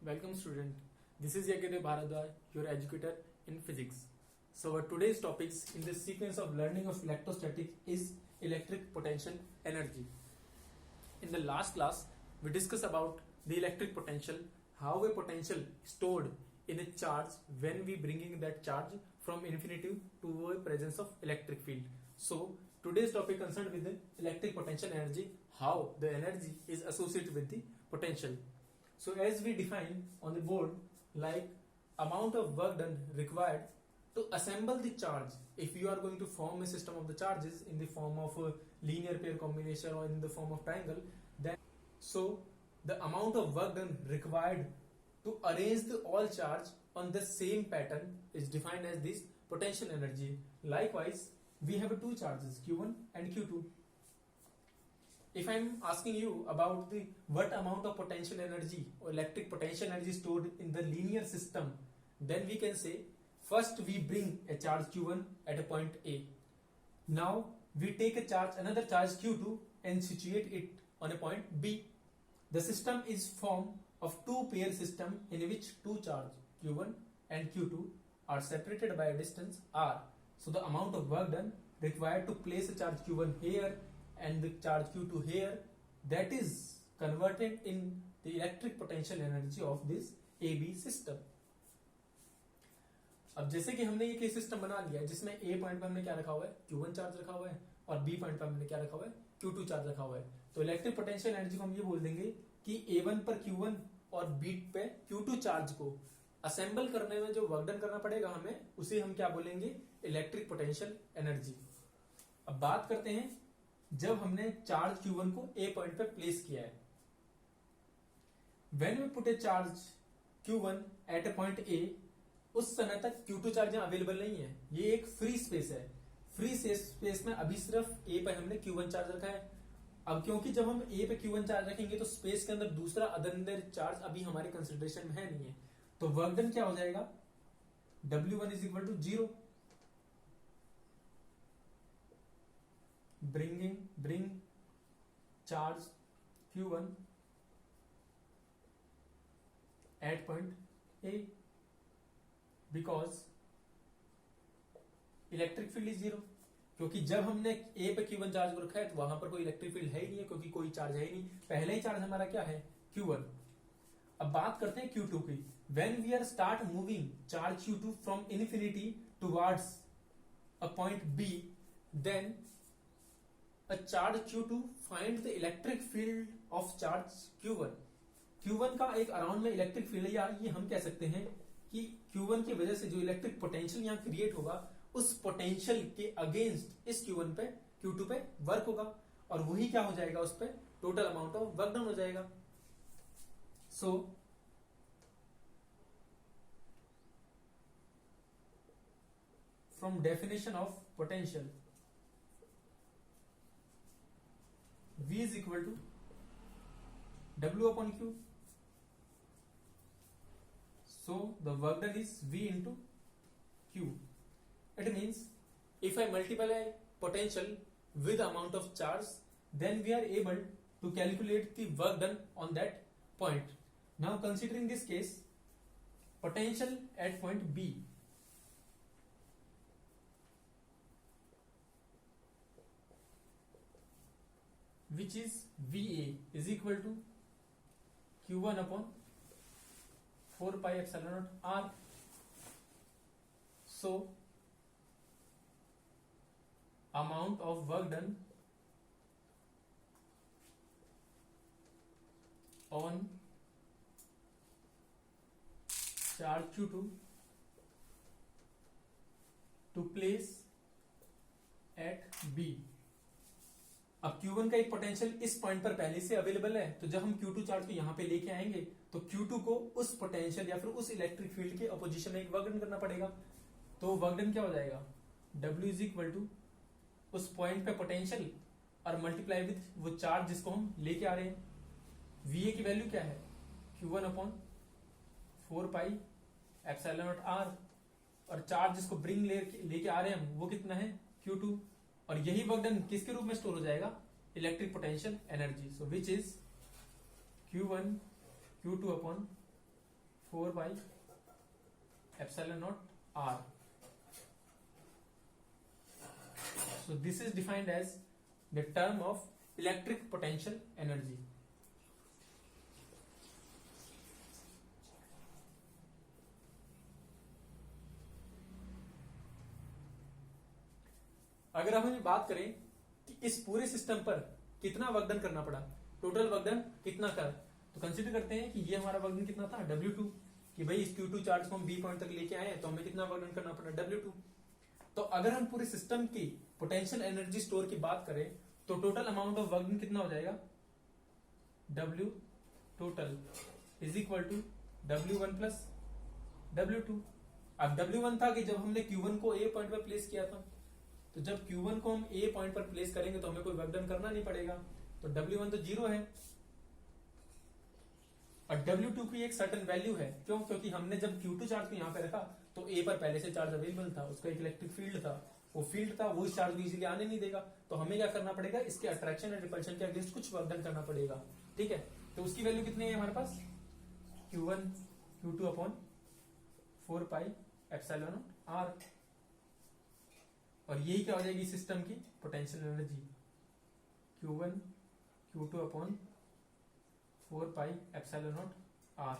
Welcome student. This is Yagedev Bharadwaj, your educator in physics. So our today's topics in this sequence of learning of electrostatics is electric potential energy. In the last class, we discussed about the electric potential, how a potential stored in a charge when we bringing that charge from infinity to a presence of electric field. So today's topic concerned with the electric potential energy, how the energy is associated with the potential. So as we define on the board, like amount of work done required to assemble the charge. If you are going to form a system of the charges in the form of a linear pair combination or in the form of triangle, then so the amount of work done required to arrange the all charge on the same pattern is defined as this potential energy. Likewise, we have two charges Q1 and Q2. If I am asking you about the what amount of potential energy or electric potential energy stored in the linear system, then we can say first we bring a charge Q1 at a point A. Now we take a charge, another charge Q2 and situate it on a point B. The system is formed of two pair system in which two charge Q1 and Q2 are separated by a distance R. So the amount of work done required to place a charge Q1 here and the charge Q2 here, that is converted in the electric potential energy of this AB system. अब जैसे कि हमने ये case system बना लिया है जिसमें A point पर हमने क्या रखा हुआ है, Q1 चार्ज रखा हुआ है और B पॉइंट पर हमने क्या रखा हुआ है, Q2 चार्ज रखा हुआ है. तो इलेक्ट्रिक पोटेंशियल एनर्जी को हम ये बोल देंगे कि A1 पर Q1 और B पे Q2 चार्ज को असेंबल करने में जो वर्क डन करना पड़ेगा हमें, उसे हम क्या बोलेंगे, इलेक्ट्रिक पोटेंशियल एनर्जी. अब बात करते हैं जब हमने चार्ज Q1 को A पॉइंट पे प्लेस किया है. When we put a charge Q1 at a point A, उस समय तक Q2 चार्ज यहाँ अवेलेबल नहीं है. ये एक फ्री स्पेस है. फ्री स्पेस में अभी सिर्फ A पे हमने Q1 चार्ज रखा है. अब क्योंकि जब हम A पे Q1 चार्ज रखेंगे तो स्पेस के अंदर दूसरा अदर चार्ज अभी हमारे कंसिडरेशन में है नहीं है. तो वर्क डन क्या हो जाएगा, W1 is equal to 0. bring charge Q1 at point A because electric field is 0. क्योंकि जब हमने A पे Q1 चार्ज को रखा है तो वहां पर कोई इलेक्ट्रिक फील्ड है ही नहीं है, क्योंकि कोई चार्ज है ही नहीं. पहले ही चार्ज हमारा क्या है, Q1. अब बात करते हैं Q2 की. When we are start moving charge Q2 from infinity towards a point B, then a charge Q2 find the electric field of charge Q1. Q1 का एक अराउंड में इलेक्ट्रिक फील्ड है, या ये हम कह सकते हैं कि Q1 की वजह से जो इलेक्ट्रिक पोटेंशियल यहाँ क्रिएट होगा उस पोटेंशियल के अगेंस्ट इस Q1 पे Q2 पे वर्क होगा और वही क्या हो जाएगा, उस पे total amount of work done हो जाएगा. So from definition of potential, V is equal to W upon Q. So the work done is V into Q. It means if I multiply potential with amount of charge, then we are able to calculate the work done on that point. Now considering this case, potential at point B, which is VA is equal to Q1 upon 4 pi epsilon naught R. So amount of work done on charge Q2 to place at B. अब Q1 का एक potential इस point पर पहले से available है, तो जब हम Q2 चार्ज को यहां पे लेके आएंगे तो Q2 को उस पोटेंशियल या फिर उस इलेक्ट्रिक फील्ड के अपोजिशन में एक वर्क डन करना पड़ेगा. तो वर्क डन क्या हो जाएगा, W इज इक्वल टू उस पॉइंट पे पोटेंशियल और मल्टीप्लाई विथ वो चार्ज जिसको हम लेके आ रहे हैं. VA की वैल्यू क्या है, Q1 upon 4 pi epsilon not R, और चार्ज जिसको ब्रिंग लेके आ रहे हैं हम वो कितना है, Q2. और यही वर्क डन किसके रूप में स्टोर हो जाएगा, electric potential energy. So which is Q1 Q2 upon 4/ε0r. So this is defined as the term of electric potential energy. अगर हम ये बात करें कि इस पूरे सिस्टम पर कितना वर्कडन करना पड़ा, टोटल वर्कडन कितना था, तो कंसीडर करते हैं कि ये हमारा वर्कडन कितना था W2, कि भाई इस Q2 चार्ज को हम B पॉइंट तक लेके आए हैं तो हमें कितना वर्कडन करना पड़ा W2। तो अगर हम पूरे सिस्टम की पोटेंशियल एनर्जी स्टोर की बात करें तो टोटल अमाउंट ऑफ वर्कडन कितना हो जाएगा, W total is equal to W1 plus W2। अब W1 था कि जब हमने Q1 को A पॉइंट पर प्लेस किया था, तो जब Q1 को हम A पॉइंट पर प्लेस करेंगे तो हमें कोई वर्कडन करना नहीं पड़ेगा, तो W1 तो 0 है। और W2 की एक सर्टेन वैल्यू है, क्यों? क्योंकि हमने जब Q2 चार्ज को यहाँ पे रखा तो A पर पहले से चार्ज अवेलेबल था, उसका एक इलेक्ट्रिक फील्ड था, वो फील्ड था, वो इस चार्ज को इजीली आने नहीं देगा, तो हमें क्या करना पड़ेगा, इसके अट्रैक्शन एंड रिपल्शन के अगेंस्ट कुछ वर्कडन करना पड़ेगा। ठीक है, तो उसकी वैल्यू कितनी है हमारे पास, Q1 Q2 अपॉन 4πε0r, और यही क्या हो जाएगी सिस्टम की potential energy, Q1 Q2 upon 4πε0r।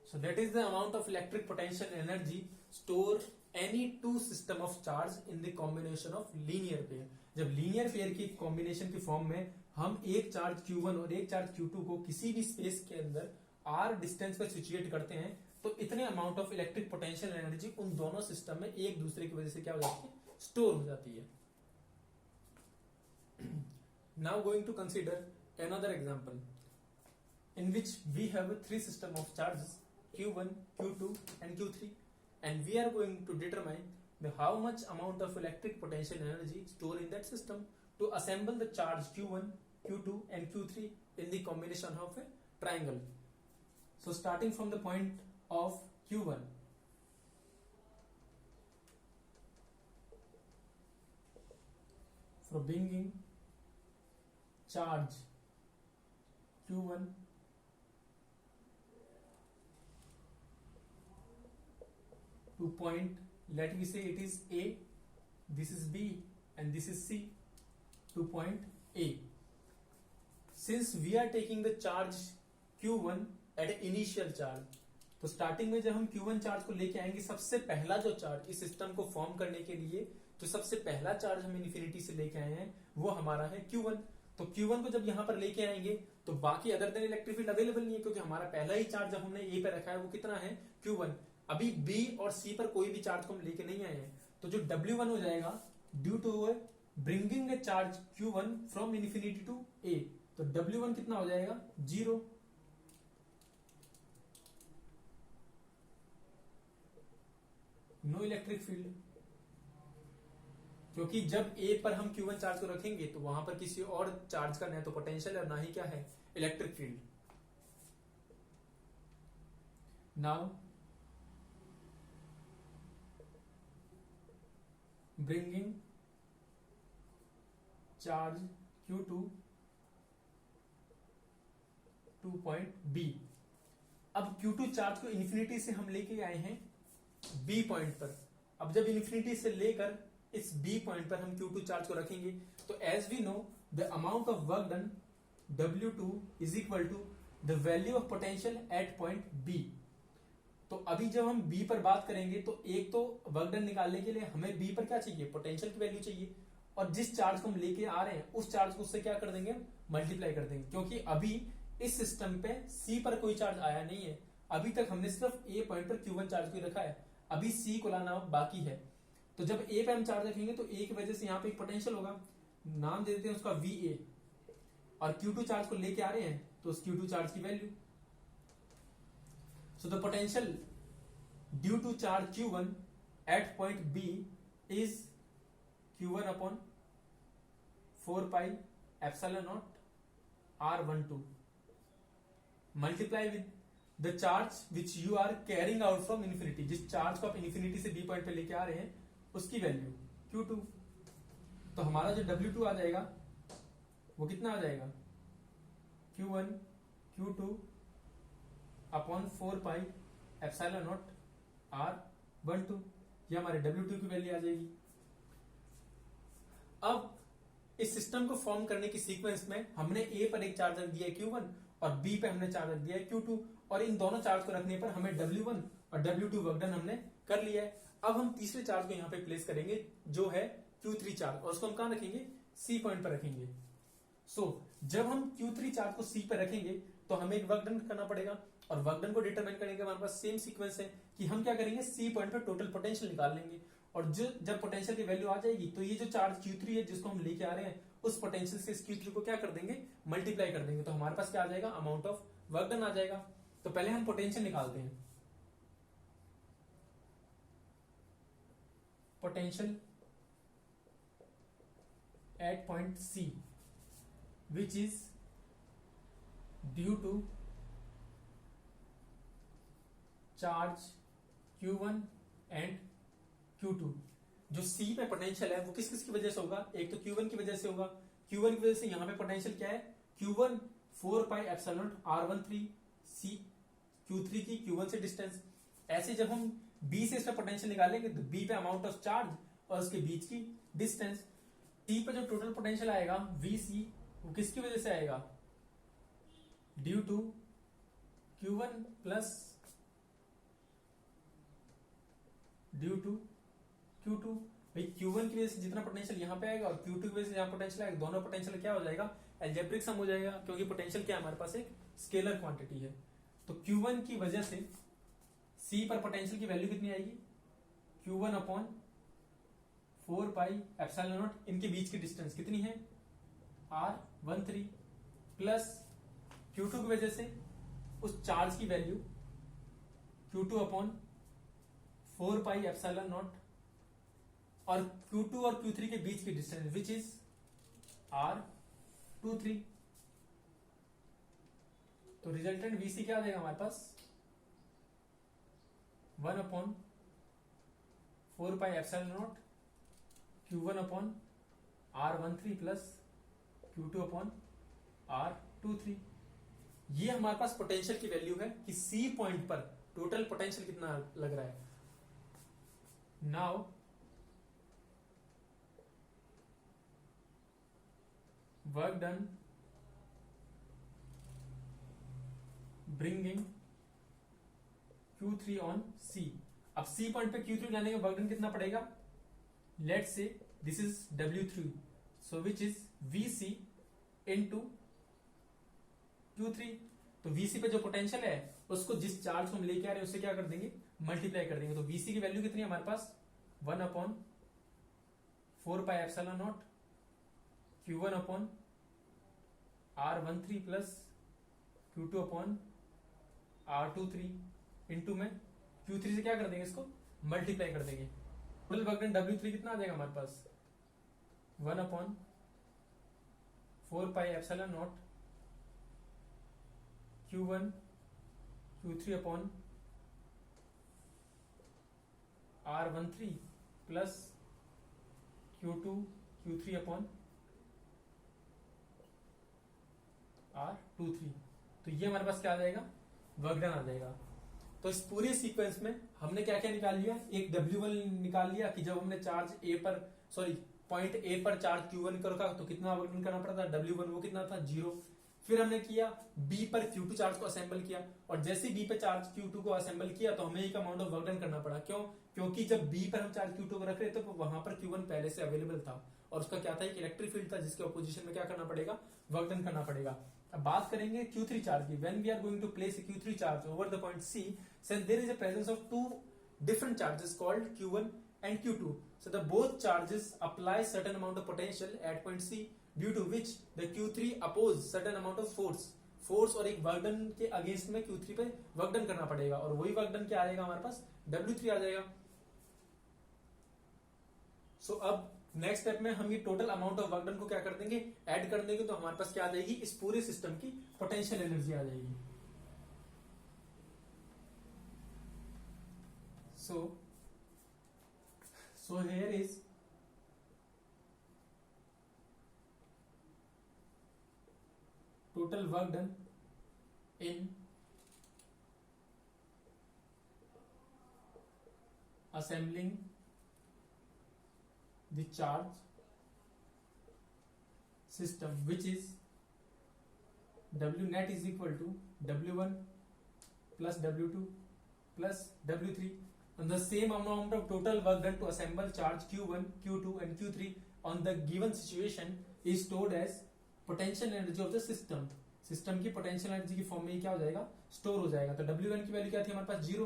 So that is the amount of electric potential energy stored any two system of charge in the combination of linear pair। जब linear pair की combination की form में हम एक charge Q1 और एक charge Q2 को किसी भी स्पेस के अंदर r डिस्टेंस पर सिचुएट करते हैं तो इतने amount of electric potential energy उन दोनों सिस्टम में एक दूसरे की वजह से क्या हो जाती है, स्टोर हो जाती है। Now going to consider another example in which we have three system of charges Q1, Q2 and Q3, and we are going to determine how much amount of electric potential energy stored in that system to assemble the charge Q1, Q2 and Q3 in the combination of a triangle. So starting from the point of Q1, for bringing charge Q1 to point, let me say it is A, this is B and this is C, to point A. Since we are taking the charge Q1 at an initial charge, तो starting में जब हम Q1 charge को लेके आएंगे, सबसे पहला जो चार्ज इस सिस्टम को फॉर्म करने के लिए जो सबसे पहला चार्ज हम इन्फिनिटी से लेके आए हैं वो हमारा है Q1। तो Q1 को जब यहाँ पर लेके आएंगे तो बाकी other than electric field available नहीं है, क्योंकि हमारा पहला ही चार्ज जब हमने A पे रखा है वो कितना है, Q1। अभी B और C पर कोई भी चार्ज को हम लेके नहीं आए हैं, तो जो W1 हो जाएगा due to bringing a charge Q1 from infinity to A, तो W1 कितना हो जाएगा, 0। नो इलेक्ट्रिक फील्ड, क्योंकि जब A पर हम Q1 चार्ज को रखेंगे तो वहां पर किसी और चार्ज का ना तो पोटेंशियल और ना ही क्या है, electric field. Now bringing charge Q2 two point B। अब Q2 चार्ज को इन्फिनिटी से हम लेके आए हैं B पॉइंट पर। अब जब इन्फिनिटी से लेकर इस B पॉइंट पर हम Q2 चार्ज को रखेंगे तो as we know the amount of work done W2 is equal to the value of potential at point B। तो अभी जब हम B पर बात करेंगे तो एक तो वर्क डन निकालने के लिए हमें B पर क्या चाहिए, पोटेंशियल की वैल्यू चाहिए, और जिस चार्ज को हम लेके आ रहे हैं उस चार्ज को उससे क्या कर देंगे, मल्टीप्लाई कर देंगे, क्योंकि अभी इस सिस्टम पे C पर कोई चार्ज आया नहीं है। अभी तक हमने सिर्फ A पॉइंट पर Q1 चार्ज को रखा है, अभी C को लाना बाकी है। तो जब A पे हम चार्ज रखेंगे तो A की वजह से यहाँ पे एक पोटेंशियल होगा, नाम दे देते हैं उसका VA, और Q2 चार्ज को लेके आ रहे हैं तो उस Q2 चार्ज की value. So the potential due to charge Q1 at point B is Q1 upon 4 pi epsilon naught R12 multiply with the charge which you are carrying out from infinity, जिस charge को आप infinity से B point पे लेके आ रहे हैं उसकी value Q2। तो हमारा जो W2 आ जाएगा वो कितना आ जाएगा, Q1 Q2 upon 4 pi epsilon not R12, ये हमारे W2 की वैल्यू आ जाएगी। अब इस सिस्टम को फॉर्म करने की सीक्वेंस में हमने A पर एक चार्ज रख दिया है Q1 और B पे हमने चार्ज रख दिया है Q2, और इन दोनों चार्ज को रखने पर हमें W1 और W2 वर्क डन हमने कर लिया है। अब हम तीसरे चार्ज को यहाँ पे प्लेस करेंगे जो है Q3 चार्ज, और उसको हम कहाँ रखेंगे? C पॉइंट पर रखेंगे। जब हम Q3 चार्ज को C पर रखेंगे तो हमें एक वर्क डन करना पड़ेगा, और वर्क डन को डिटरमाइन करने के हमारे पास सेम सीक्वेंस है कि हम क्या करेंगे, C पॉइंट पर टोटल पोटेंशियल निकाल लेंगे, और जब पोटेंशियल की वैल्यू आ जाएगी तो ये जो चार्ज Q3 है जिसको हम लेके आ रहे हैं उस पोटेंशियल से इस Q3 को क्या कर देंगे, मल्टीप्लाई कर देंगे, तो हमारे पास क्या आ जाएगा, अमाउंट ऑफ वर्क डन आ जाएगा। तो पहले हम पोटेंशियल निकालते हैं। Potential at point C which is due to charge Q1 and Q2। जो C पे पोटेंशियल है वो किस किस की वजह से होगा, एक तो Q1 की वजह से होगा। Q1 की वजह से यहां पे पोटेंशियल क्या है, Q1 4 pi epsilon R13 C Q3 की Q1 से डिस्टेंस। ऐसे जब हम B से इसका पोटेंशियल निकालेंगे तो B पे अमाउंट ऑफ चार्ज और उसके बीच की डिस्टेंस। C पे जो टोटल पोटेंशियल आएगा VC वो किसकी वजह से आएगा, due to Q1 plus due to Q2। भाई Q1 की वजह से जितना पोटेंशियल यहाँ पे आएगा और Q2 की वजह से जहां पोटेंशियल आएगा, दोनों पोटेंशियल क्या हो जाएगा, एल्जेब्रिक सम हो जाएगा, क्योंकि पोटेंशियल क्या हमारे पास एक स्केलर क्वांटिटी है। तो Q1 की वजह से C पर पोटेंशियल की वैल्यू कितनी आएगी, Q1 upon 4 pi epsilon not, इनके बीच की डिस्टेंस कितनी है R13, प्लस Q2 की वजह से उस चार्ज की value Q2 upon 4 pi epsilon not, और Q2 और Q3 के बीच की डिस्टेंस विच इज R23। तो रिजल्टेंट VC क्या आ जाएगा हमारे पास, 1 upon 4 pi epsilon not Q1 upon R13 plus Q2 upon R23। ये हमारे पास पोटेंशियल की वैल्यू है कि C पॉइंट पर टोटल पोटेंशियल कितना लग रहा है। Now work done bringing Q3 on C। अब C पॉइंट पे Q3 लाने का वर्क डन कितना पड़ेगा, let's say this is W3, so which is VC into Q3। तो VC पे जो पोटेंशियल है उसको जिस चार्ज को हम लेके आ रहे हैं उससे क्या कर देंगे, मल्टीप्लाई कर देंगे। तो VC की वैल्यू कितनी है हमारे पास, 1 upon 4 pi epsilon not Q1 upon R13 plus Q2 upon R23 into में Q3 से क्या कर देंगे, इसको मल्टीप्लाई कर देंगे। टोटल वर्क डन W3 कितना आ जाएगा हमारे पास, 1 upon 4 pi epsilon not Q1 Q3 upon R13 plus Q2 Q3 upon R23। तो ये हमारे पास क्या आ जाएगा, वर्क डन आ जाएगा। तो इस पूरे सीक्वेंस में हमने क्या क्या निकाल लिया, एक W1 निकाल लिया कि जब हमने चार्ज पॉइंट A पर चार्ज Q1 को रखा तो कितना वर्क डन करना पड़ा था, W1 वो कितना था, 0। फिर हमने किया B पर Q2 चार्ज को असेंबल किया, और जैसे B पे चार्ज Q2 को असेंबल किया तो हमें एक अमाउंट ऑफ वर्क डन करना पड़ा। क्यों, क्योंकि जब B पर हम चार्ज Q2 को रख रहे थे तो वहां पर Q1 पहले से अवेलेबल था, और उसका क्या था, एक इलेक्ट्रिक फील्ड था जिसके अपोजिशन में क्या करना पड़ेगा, वर्क डन करना पड़ेगा। अब बात करेंगे Q3 चार्ज की। When we are going to place a Q3 charge over the point C, since there is a presence of two different charges called Q1 and Q2, so the both charges apply certain amount of potential at point C, due to which the Q3 oppose certain amount of force और एक work done के against में Q3 पे work done करना पड़ेगा, और वही work done क्या आएगा हमारे पास, W3 आ जाएगा। सो अब नेक्स्ट स्टेप में हम ये total amount of work done को क्या कर देंगे, ऐड कर देंगे, तो हमारे पास क्या आ जाएगी, इस पूरे सिस्टम की पोटेंशियल एनर्जी आ जाएगी। So here is total work done in assembling the charge system, which is W net is equal to W1 plus W2 plus W3 and the same amount of total work done to assemble charge Q1, Q2 and Q3 on the given situation is stored as potential energy of the system. System की potential energy की form में क्या हो जाएगा, store हो जाएगा. तो W1 की वैल्यू क्या थी हमारे पास 0,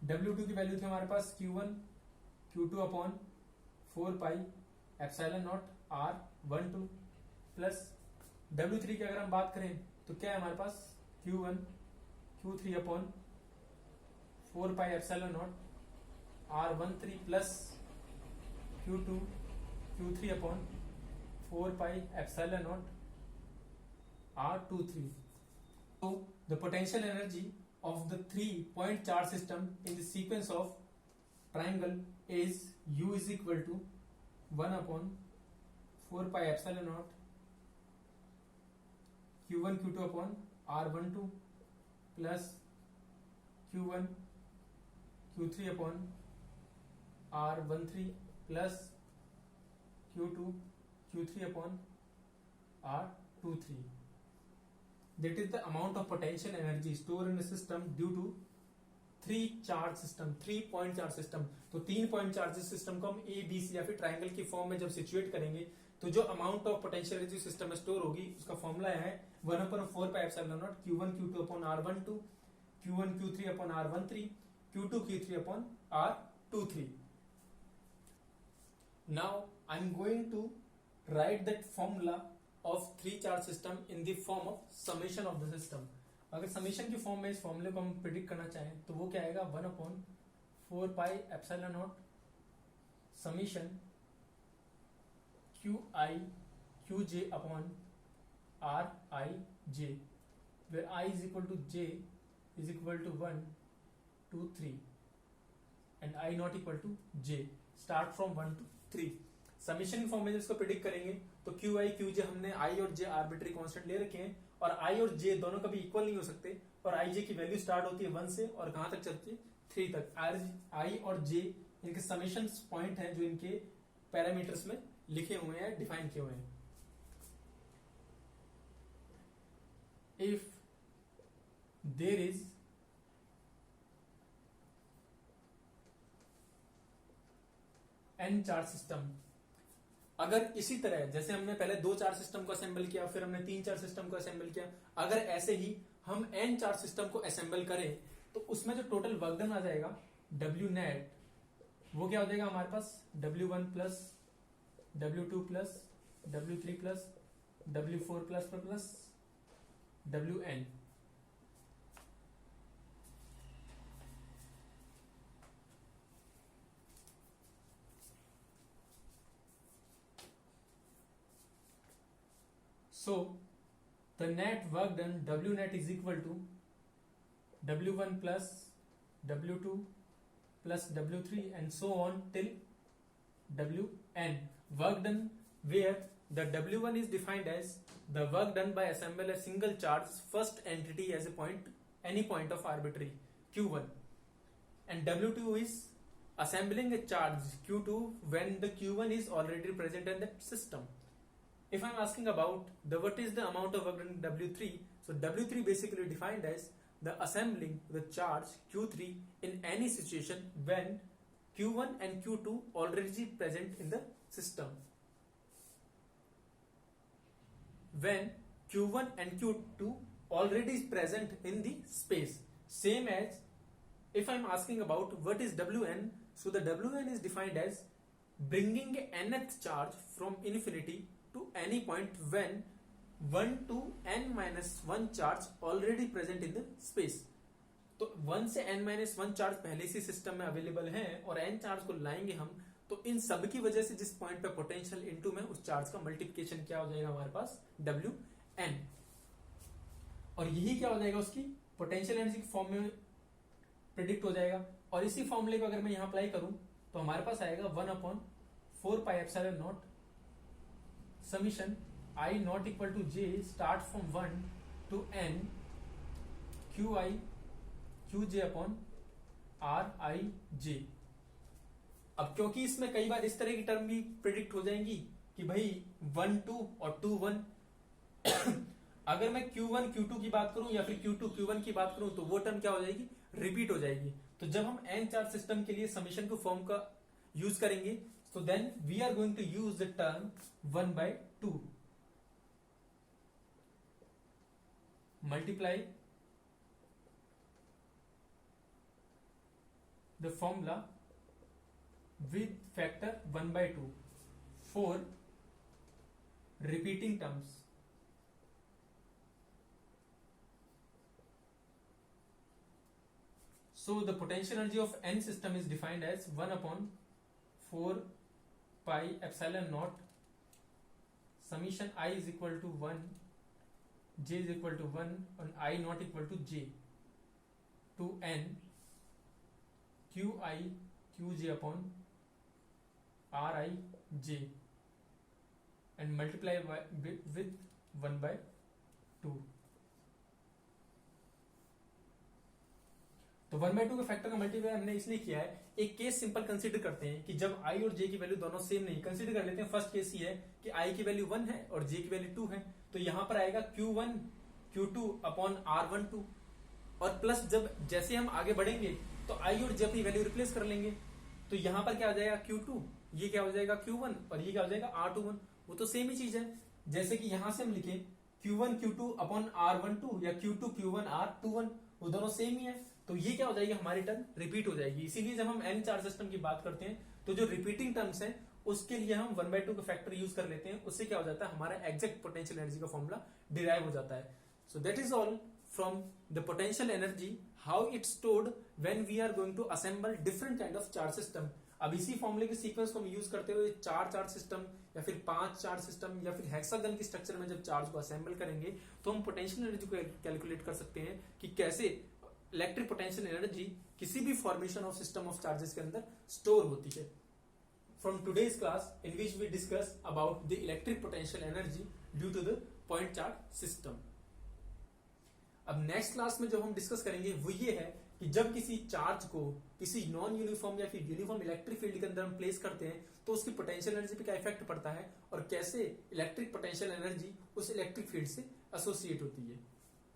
W2 की वैल्यू थी हमारे पास Q1 Q2 upon 4 pi epsilon not R12 plus W3 की अगर हम बात करें तो क्या है हमारे पास Q1 Q3 upon 4 pi epsilon not R13 plus Q2 Q3 upon 4 pi epsilon not R23. So the potential energy of the 3-point charge system in the sequence of triangle is U is equal to 1 upon 4 pi epsilon naught Q1 Q2 upon R12 plus Q1 Q3 upon R13 plus Q2 Q3 upon R23. That is the amount of potential energy stored in the system due to 3-point charge system. तो 3-point charge system को हम A, B, C या फिर triangle की form में जब situate करेंगे तो जो amount of potential energy system में स्टोर होगी उसका फॉर्मूला है 1/4 pi epsilon not Q1 Q2 upon R12, Q1 Q3 upon R13, Q2 Q3 upon R23. Now I am going to write that formula of 3 charge system in the form of summation of the system. अगर summation की form में इस फॉर्मूले को हम predict करना चाहें तो वो क्या आएगा 1/4 pi epsilon naught summation QI QJ upon RIJ where I is equal to J is equal to 1 2 3 and I not equal to J. Start from 1 to 3. Summation की फॉर्म में इसको प्रिडिक्ट करेंगे तो QI QJ हमने I और J arbitrary constant ले रखे हैं और I और J दोनों कभी इक्वल नहीं हो सकते और IJ की वैल्यू स्टार्ट होती है 1 से और कहां तक चलती है 3 तक. I और J इनके समीशन पॉइंट हैं जो इनके पैरामीटर्स में लिखे हुए हैं, डिफाइन किए हुए हैं. If there is n charge system, अगर इसी तरह जैसे हमने पहले 2 चार्ज सिस्टम को असेंबल किया फिर हमने 3 चार्ज सिस्टम को असेंबल किया, अगर ऐसे ही हम n चार्ज सिस्टम को असेंबल करें तो उसमें जो टोटल वर्क डन आ जाएगा W नेट वो क्या हो जाएगा हमारे पास W1 plus W2 plus W3 plus W4 plus plus WN. So the net work done W net is equal to W1 plus W2 plus W3 and so on till WN. Work done where the W1 is defined as the work done by assemble a single charge first entity as a point, any point of arbitrary Q1, and W2 is assembling a charge Q2 when the Q1 is already present in the system. If I'm asking about what is the amount of work done in W3, so W3 basically defined as the assembling the charge Q3 in any situation when Q1 and Q2 already present in the system. When Q1 and Q2 already is present in the space. Same as if I'm asking about what is Wn, so the Wn is defined as bringing nth charge from infinity to any point when 1 to n minus 1 charge already present in the space. तो 1 से n minus 1 charge पहले से system में available हैं और n charge को लाएंगे हम तो इन सब की वजह से जिस पॉइंट पे पोटेंशियल इनटू में उस चार्ज का मल्टीप्लिकेशन क्या हो जाएगा हमारे पास Wn, और यही क्या हो जाएगा उसकी पोटेंशियल एनर्जी की फॉर्म में प्रिडिक्ट हो जाएगा. और इसी फॉर्मूले को अगर मैं यहां अप्लाई करूं तो हमारे पास आएगा 1/4 pi epsilon naught summation I not equal to J start from 1 to N Q I Q J upon R I J. अब क्योंकि इसमें कई बार इस तरह की टर्म भी प्रिडिक्ट हो जाएंगी कि भाई 1 2 और 2 1 अगर मैं Q1 Q2 की बात करूं या फिर Q2 Q1 की बात करूं तो वो टर्म क्या हो जाएगी, रिपीट हो जाएगी। तो जब हम n चार्ज सिस्टम के लिए समेशन को फॉर्म का यूज करेंगे तो then we are going to use the term 1/2 multiply the formula with factor 1/2 for repeating terms. So the potential energy of n system is defined as 1 upon 4 pi epsilon naught summation I is equal to 1, j is equal to 1 and I not equal to j to n q I q j upon r I j and multiply with 1/2। तो 1/2 के factor का multiply हमने इसलिए किया है, एक case simple consider करते हैं कि जब i और j की वैल्यू दोनों सेम नहीं, कंसीडर कर लेते हैं फर्स्ट केस ये है कि i की वैल्यू 1 है और j की वैल्यू 2 है, तो यहां पर आएगा q1 q2 अपॉन r12 और प्लस जब जैसे हम आगे बढ़ेंगे तो i और j अपनी वैल्यू रिप्लेस कर लेंगे, तो यहां पर क्या हो जाएगा q2, ये क्या हो जाएगा q1 और ये क्या हो जाएगा r21, वो तो सेम ही चीज है। जैसे कि यहां से हम लिखे q1 q2 अपॉन r12 या q2 q1 r21, वो दोनों सेम ही है, तो ये क्या हो जाएगी, हमारी टर्म रिपीट हो जाएगी। इसीलिए जब हम n चार्ज सिस्टम की बात करते हैं तो जो रिपीटिंग टर्म्स हैं उसके लिए हम 1/2 का फैक्टर यूज कर लेते हैं, उससे क्या हो जाता है, हमारा एग्जैक्ट पोटेंशियल एनर्जी का फॉर्मूला डिराइव हो जाता है। So that is all from the potential energy, how it's stored when we are going to assemble different kind of charge system. अब इसी फॉर्मूले के सीक्वेंस को हम यूज करते हुए 4 चार्ज सिस्टम या फिर 5 चार्ज सिस्टम या फिर हेक्सागन की स्ट्रक्चर में जब चार्ज को असेंबल करेंगे तो हम पोटेंशियल एनर्जी को कैलकुलेट कर सकते हैं कि कैसे इलेक्ट्रिक पोटेंशियल एनर्जी किसी भी formation of system of charges के अंदर स्टोर होती है। From today's class in which we discuss about the electric potential energy due to the point charge system. अब नेक्स्ट क्लास में जो हम डिस्कस करेंगे वो ये है कि जब किसी चार्ज को किसी नॉन यूनिफॉर्म या फिर यूनिफॉर्म इलेक्ट्रिक फील्ड के अंदर हम प्लेस करते हैं तो उसकी पोटेंशियल एनर्जी पे क्या इफेक्ट पड़ता है और कैसे इलेक्ट्रिक पोटेंशियल एनर्जी उस इलेक्ट्रिक फील्ड से एसोसिएट होती है।